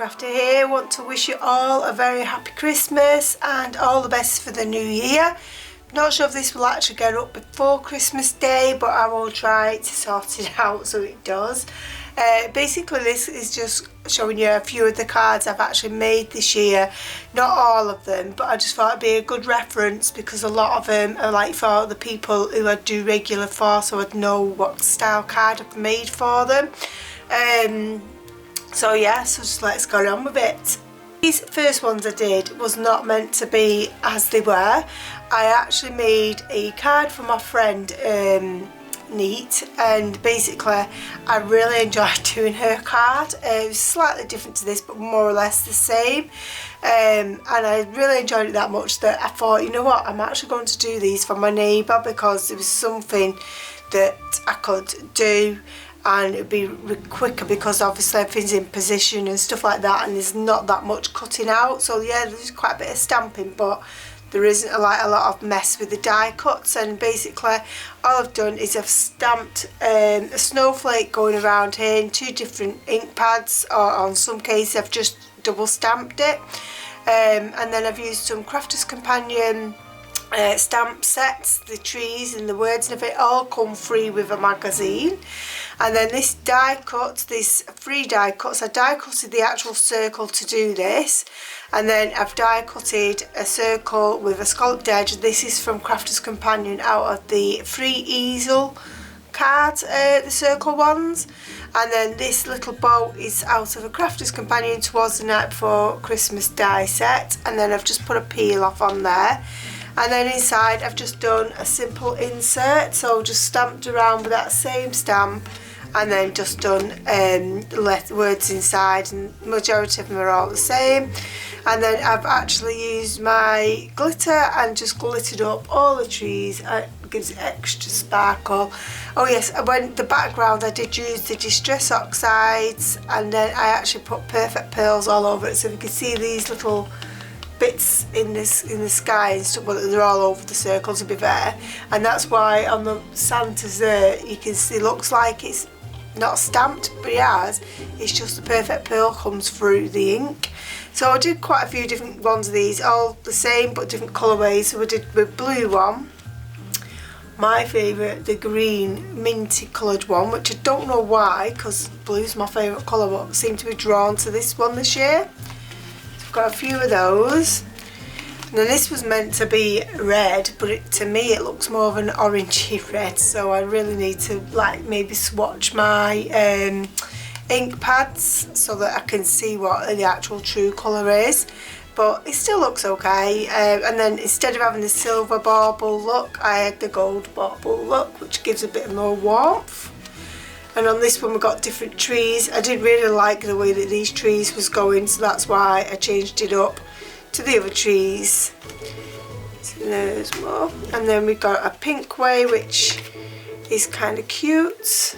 Crafter here. I want to wish you all a very happy Christmas and all the best for the new year. Not sure if this will actually get up before Christmas Day, but I will try to sort it out so it does. Basically this is just showing you a few of the cards I've actually made this year. Not all of them, but I just thought it'd be a good reference because a lot of them are like for the people who I do regular for, so I'd know what style card I've made for them. So yeah, so just let's go on with it. These first ones I did was not meant to be as they were. I actually made a card for my friend Neat, and basically I really enjoyed doing her card. It was slightly different to this but more or less the same, and I really enjoyed it that much that I thought, you know what, I'm actually going to do these for my neighbour because it was something that I could do and it'd be quicker because obviously everything's in position and stuff like that, and there's not that much cutting out. So yeah, there's quite a bit of stamping, but there isn't like a lot of mess with the die cuts. And basically all I've done is I've stamped a snowflake going around here in 2 different ink pads, or on some cases I've just double stamped it, and then I've used some Crafter's Companion stamp sets. The trees and the words and everything all come free with a magazine. And then this die cut, this 3 die cuts, I die cutted the actual circle to do this, and then I've die cutted a circle with a scalloped edge. This is from Crafter's Companion out of the 3 easel cards, the circle ones. And then this little bow is out of a Crafter's Companion Towards the Night Before Christmas die set, and then I've just put a peel off on there. And then inside I've just done a simple insert, so just stamped around with that same stamp and then just done words inside, and majority of them are all the same. And then I've actually used my glitter and just glittered up all the trees. It gives it extra sparkle. Oh yes, when the background I did use the Distress Oxides, and then I actually put Perfect Pearls all over it, so you can see these little bits in the sky and stuff, but they're all over the circle to be fair. And that's why on the Santa's there you can see looks like it's not stamped, but it has. It's just the Perfect Pearl comes through the ink. So I did quite a few different ones of these, all the same but different colourways. So I did the blue one, my favourite, the green minty coloured one, which I don't know why because blue's my favourite colour, but I seem to be drawn to this one this year. Got a few of those. Now this was meant to be red, but to me it looks more of an orangey red, so I really need to like maybe swatch my ink pads so that I can see what the actual true colour is, but it still looks okay. And then instead of having the silver bauble look, I had the gold bauble look, which gives a bit more warmth. And on this one we've got different trees. I didn't really like the way that these trees was going, so that's why I changed it up to the other trees. So there's more. And then we've got a pink way, which is kind of cute.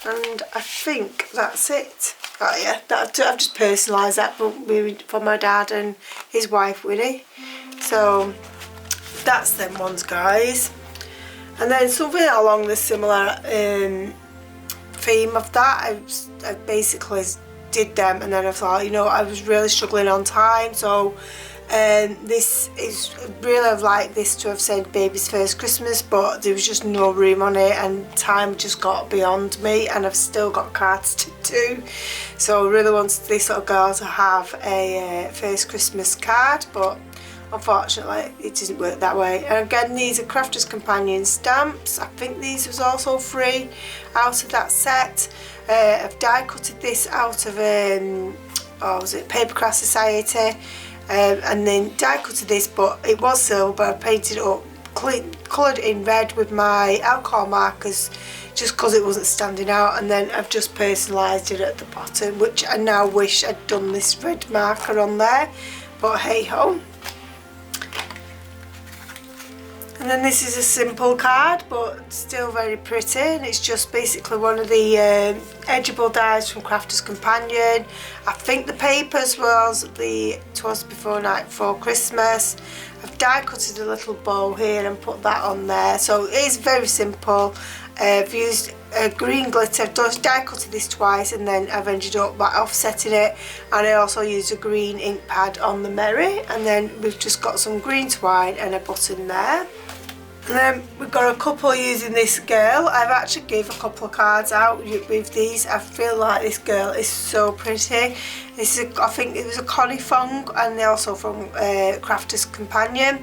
And I think that's it. Oh yeah, I've just personalised that for my dad and his wife Winnie. So that's them ones, guys. And then something along the similar theme of that, I basically did them, and then I thought, you know, I was really struggling on time, so this is really like this to have said Baby's First Christmas, but there was just no room on it and time just got beyond me, and I've still got cards to do. So I really wanted this little girl to have a first Christmas card, but unfortunately it doesn't work that way. And again, these are Crafter's Companion stamps. I think these was also free out of that set. I've die cutted this out of was it Paper Craft Society, and then die cutted this, but it was silver, but I painted it up, coloured in red with my alcohol markers just because it wasn't standing out, and then I've just personalised it at the bottom, which I now wish I'd done this red marker on there, but hey ho. And then this is a simple card but still very pretty, and it's just basically one of the edgeable dies from Crafter's Companion. I think the papers was the Twas Before Night Before Christmas. I've die cutted a little bow here and put that on there, so it is very simple. I've used green glitter. I've die cutted this twice, and then I've ended up by offsetting it, and I also used a green ink pad on the Merry, and then we've just got some green twine and a button there. And then we've got a couple using this girl. I've actually gave a couple of cards out with these. I feel like this girl is so pretty. This is I think it was a Connie Fong, and they're also from Crafter's Companion.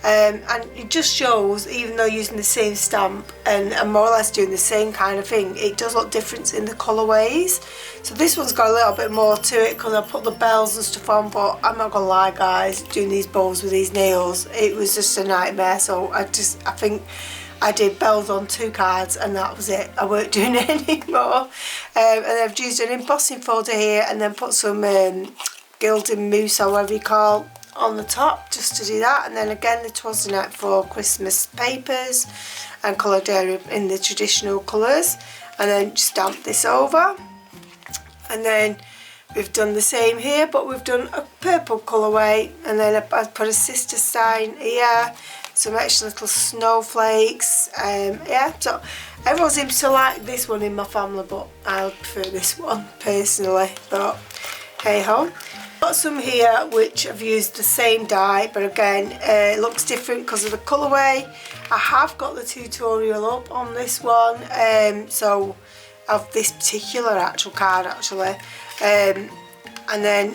And it just shows, even though using the same stamp and more or less doing the same kind of thing, it does look different in the colourways. So this one's got a little bit more to it because I put the bells and stuff on, but I'm not gonna lie guys, doing these bows with these nails, it was just a nightmare. So I think I did bells on 2 cards and that was it. I weren't doing it anymore. And I've used an embossing folder here and then put some gilded mousse or whatever you call on the top just to do that. And then again the Twasn't for Christmas papers and coloured in the traditional colours, and then stamp this over. And then we've done the same here, but we've done a purple colourway, and then I put a sister sign here, some extra little snowflakes. Yeah, so everyone seems to like this one in my family, but I prefer this one personally, but hey ho. Got some here which I've used the same die, but again it looks different because of the colourway. I have got the tutorial up on this one, so of this particular actual card actually, and then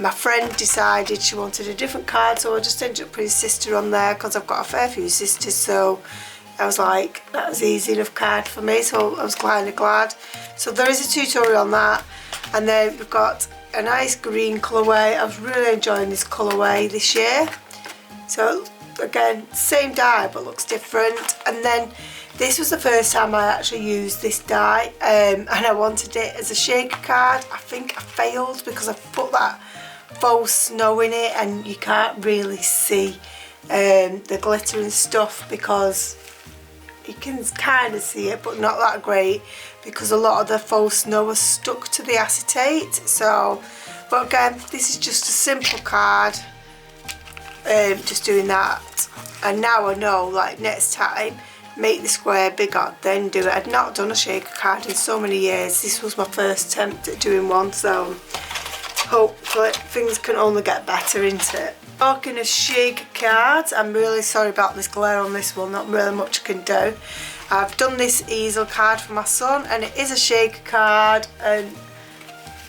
my friend decided she wanted a different card, so I just ended up putting sister on there because I've got a fair few sisters, so I was like, that was easy enough card for me, so I was kind of glad. So there is a tutorial on that. And then we've got a nice green colourway. I was really enjoying this colourway this year. So again, same die but looks different. And then this was the first time I actually used this die, and I wanted it as a shaker card. I think I failed because I put that faux snow in it and you can't really see the glitter and stuff, because you can kind of see it but not that great because a lot of the faux snow was stuck to the acetate. So, but again, this is just a simple card, just doing that. And now I know, like, next time make the square bigger, then do it. I'd not done a shaker card in so many years. This was my first attempt at doing one, so hopefully things can only get better into it. Talking of shaker cards, I'm really sorry about this glare on this one, not really much I can do. I've done this easel card for my son, and it is a shaker card, and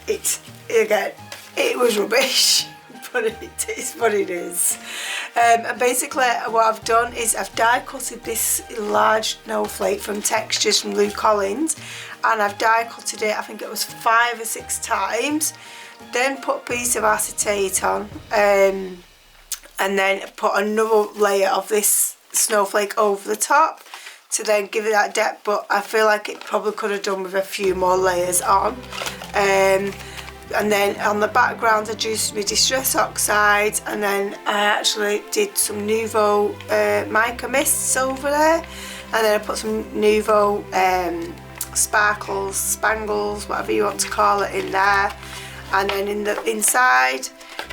it's, again, it was rubbish, but it is what it is. And basically what I've done is I've die cutted this large snowflake from Textures from Lou Collins, and I've die cutted it, I think it was 5 or 6 times, then put a piece of acetate on, and then put another layer of this snowflake over the top to then give it that depth, but I feel like it probably could have done with a few more layers on. And then on the background I used my Distress Oxides, and then I actually did some Nouveau mica mists over there, and then I put some Nouveau sparkles, spangles, whatever you want to call it, in there. And then in the inside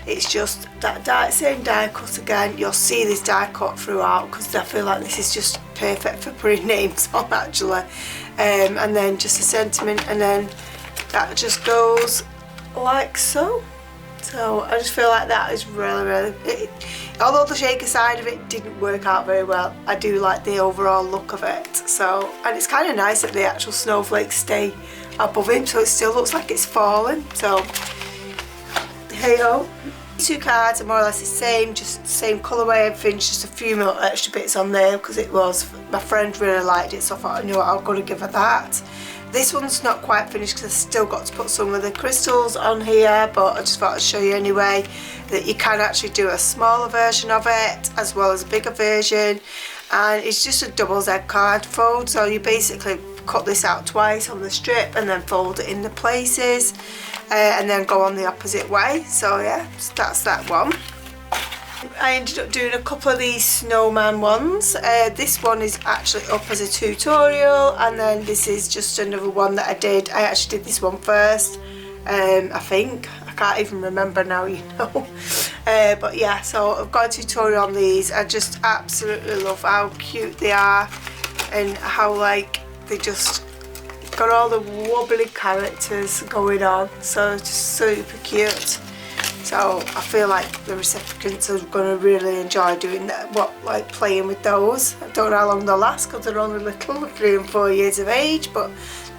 it's just that same die cut again. You'll see this die cut throughout because I feel like this is just perfect for putting names on actually. And then just a sentiment, and then that just goes like so. So I just feel like that is really although the shaker side of it didn't work out very well, I do like the overall look of it. So, and it's kind of nice that the actual snowflakes stay above him, so it still looks like it's falling. So hey ho. These 2 cards are more or less the same, just the same colourway, everything, just a few more extra bits on there because it was, my friend really liked it, so I thought, I knew I'm going to give her that. This one's not quite finished because I've still got to put some of the crystals on here, but I just thought I'd show you anyway that you can actually do a smaller version of it as well as a bigger version, and it's just a double Z card fold, so you basically cut this out twice on the strip and then fold it in the places, and then go on the opposite way. So yeah, that's that one. I ended up doing a couple of these snowman ones. This one is actually up as a tutorial, and then this is just another one that I did. I actually did this one first, I think. I can't even remember now, you know. But yeah, so I've got a tutorial on these. I just absolutely love how cute they are. and how like they just got all the wobbly characters going on, so it's just super cute. So I feel like the recipients are going to really enjoy doing that, like playing with those. I don't know how long they'll last because they're only little, 3 and 4 years of age, but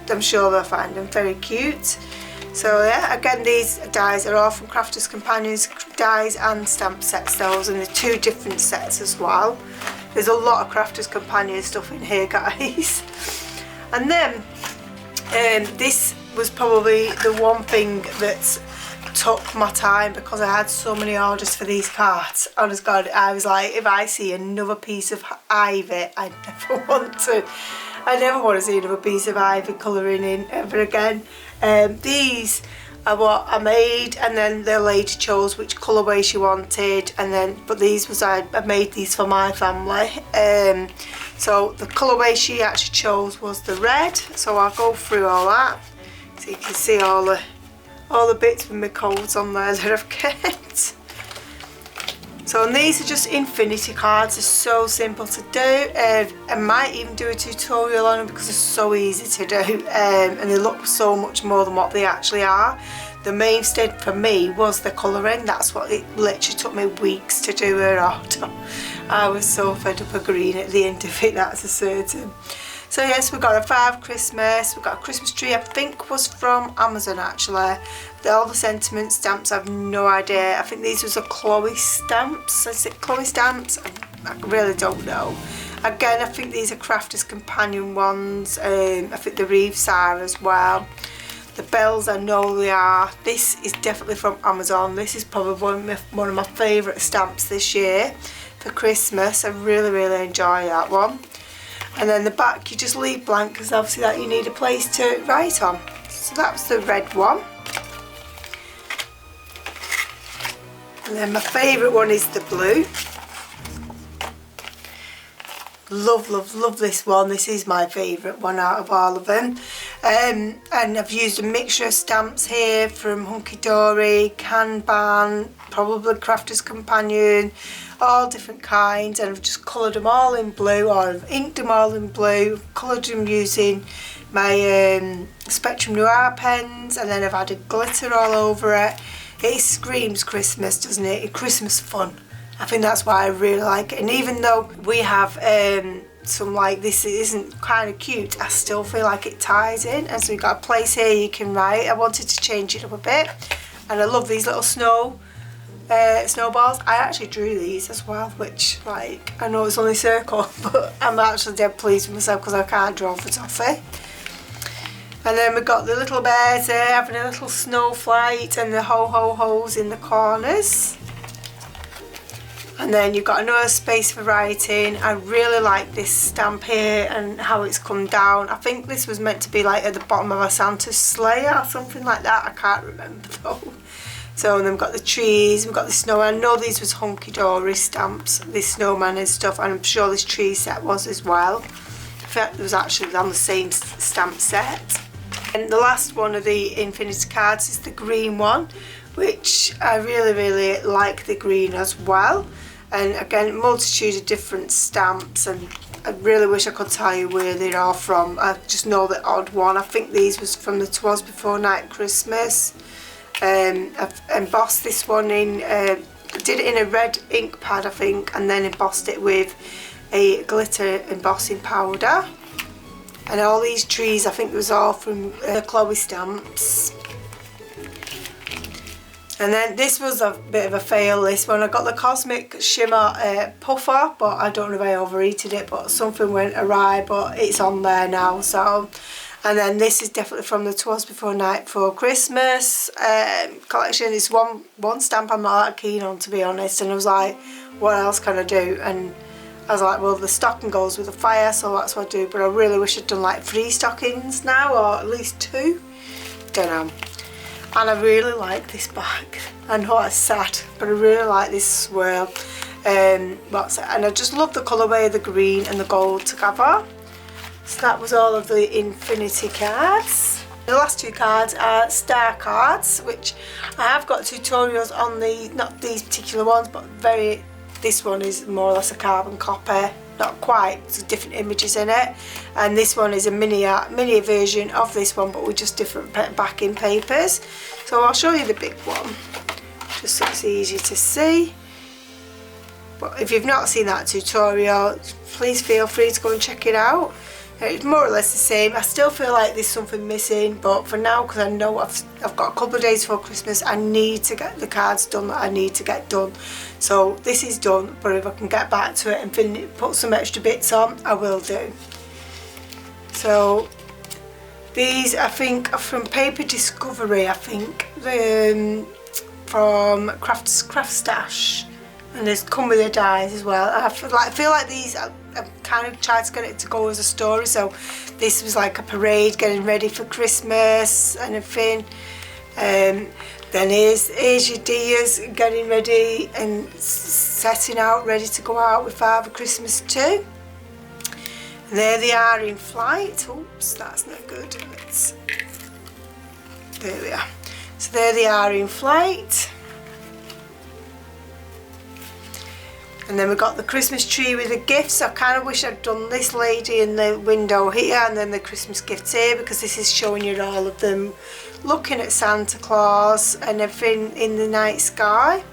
I'm sure they'll find them very cute. So yeah, again, these dies are all from Crafters Companions dies and stamp sets, those, and they're 2 different sets as well. There's a lot of Crafters Companion stuff in here, guys. And then this was probably the one thing that took my time because I had so many orders for these cards. Honest God, I was like, if I see another piece of ivy, I never want to see another piece of ivy colouring in ever again. These are what I made, and then the lady chose which colourway she wanted, and then but these was I made these for my family. So the colourway she actually chose was the red, so I'll go through all that so you can see all the bits with my codes on there that I've kept. So, and these are just infinity cards. They're so simple to do. I might even do a tutorial on them because they're so easy to do, and they look so much more than what they actually are. The mainstay for me was the colouring. That's what it literally took me weeks to do her order. I was so fed up of green at the end of it, that's a certain. So yes, we've got a 5 Christmas, we've got a Christmas tree, I think was from Amazon actually. All the sentiment stamps, I have no idea. I think these was a Chloe stamps. Is it Chloe stamps? I really don't know. Again, I think these are Crafters Companion ones. I think the wreaths are as well. The bells, I know they are. This is definitely from Amazon. This is probably one of my favourite stamps this year for Christmas. I really, really enjoy that one. And then the back you just leave blank because obviously that you need a place to write on. So that's the red one. And then my favourite one is the blue. Love, love, love this one. This is my favourite one out of all of them. And I've used a mixture of stamps here from Hunky Dory, Kanban, probably Crafters Companion, all different kinds, and I've just coloured them all in blue, or I've inked them all in blue, coloured them using my Spectrum Noir pens, and then I've added glitter all over it. It screams Christmas, doesn't it? Christmas fun. I think that's why I really like it. And even though we have some like this isn't kind of cute, I still feel like it ties in. And so we've got a place here you can write. I wanted to change it up a bit, and I love these little snowballs. I actually drew these as well, which, like, I know it's only circle, but I'm actually dead pleased with myself because I can't draw for toffee. And then we've got the little bears there having a little snow flight, and the ho-ho-hos in the corners. And then you've got another space for writing. I really like this stamp here and how it's come down. I think this was meant to be like at the bottom of a Santa's sleigh or something like that. I can't remember though. So, and then we've got the trees, we've got the snow. I know these was Hunky Dory stamps, this snowman and stuff, and I'm sure this tree set was as well. In fact, it was actually on the same stamp set. And the last one of the infinity cards is the green one, which I really, really like the green as well. And again, multitude of different stamps, and I really wish I could tell you where they are from. I just know the odd one. I think these was from the Twas Before Night Christmas. I've embossed this one in, did it in a red ink pad I think, and then embossed it with a glitter embossing powder. And all these trees I think was all from the Chloe stamps. And then this was a bit of a fail, this one. I got the Cosmic Shimmer puffer, but I don't know if I overheated it, but something went awry, but it's on there now, so. And then this is definitely from the Twas Before Night Before Christmas collection. It's one stamp I'm not that keen on, to be honest, and I was like, what else can I do? And I was like, well, the stocking goes with the fire, so that's what I do, but I really wish I'd done like 3 stockings now, or at least 2. Don't know. And I really like this bag. I know it's sad, but I really like this swirl. And I just love the colourway of the green and the gold together. So that was all of the infinity cards. The last 2 cards are star cards, which I have got tutorials on not these particular ones, but this one is more or less a carbon copy. not quite, there's different images in it, and this one is a mini version of this one, but with just different backing papers. So I'll show you the big one just so it's easy to see. But if you've not seen that tutorial, please feel free to go and check it out. It's more or less the same. I still feel like there's something missing, but for now, because I know I've got a couple of days before Christmas, I need to get the cards done that I need to get done. So this is done, but if I can get back to it and put some extra bits on, I will do. So these, I think, are from Paper Discovery, I think, from Craft Stash, and they come with the dies as well. I feel like these, I kind of tried to get it to go as a story, so this was like a parade getting ready for Christmas and everything. Then here's your dears getting ready and setting out, ready to go out with Father Christmas too. And there they are in flight. Oops, that's not good. There we are. So there they are in flight. And then we've got the Christmas tree with the gifts. I kind of wish I'd done this lady in the window here and then the Christmas gifts here, because this is showing you all of them looking at Santa Claus and everything in the night sky.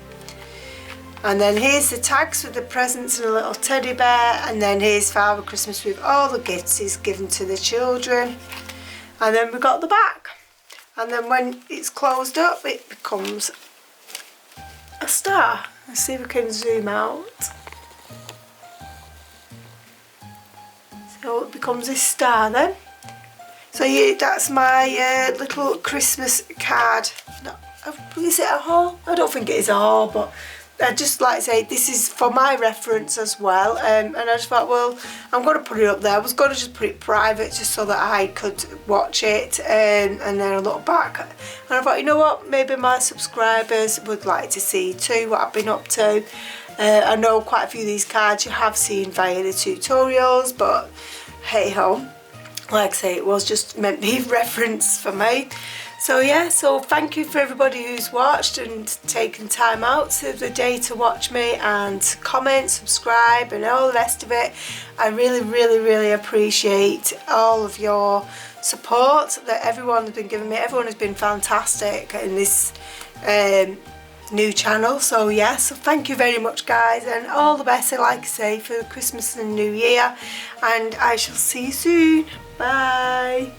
And then here's the tags with the presents and a little teddy bear, and then here's Father Christmas with all the gifts he's given to the children. And then we've got the back. And then when it's closed up, it becomes a star. Let's see if we can zoom out. So it becomes this star then. So yeah, that's my little Christmas card. Is it a haul? I don't think it is a haul, but I'd just like to say this is for my reference as well, and I just thought, well, I'm going to put it up there. I was going to just put it private just so that I could watch it, and then I look back and I thought, you know what, maybe my subscribers would like to see too what I've been up to. I know quite a few of these cards you have seen via the tutorials, but hey ho, like I say, it was just meant to be reference for me. So yeah, so thank you for everybody who's watched and taken time out of the day to watch me and comment, subscribe and all the rest of it. I really appreciate all of your support that everyone has been giving me. Everyone has been fantastic in this new channel. So yeah, so thank you very much guys, and all the best, like I say, for Christmas and New Year, and I shall see you soon. Bye.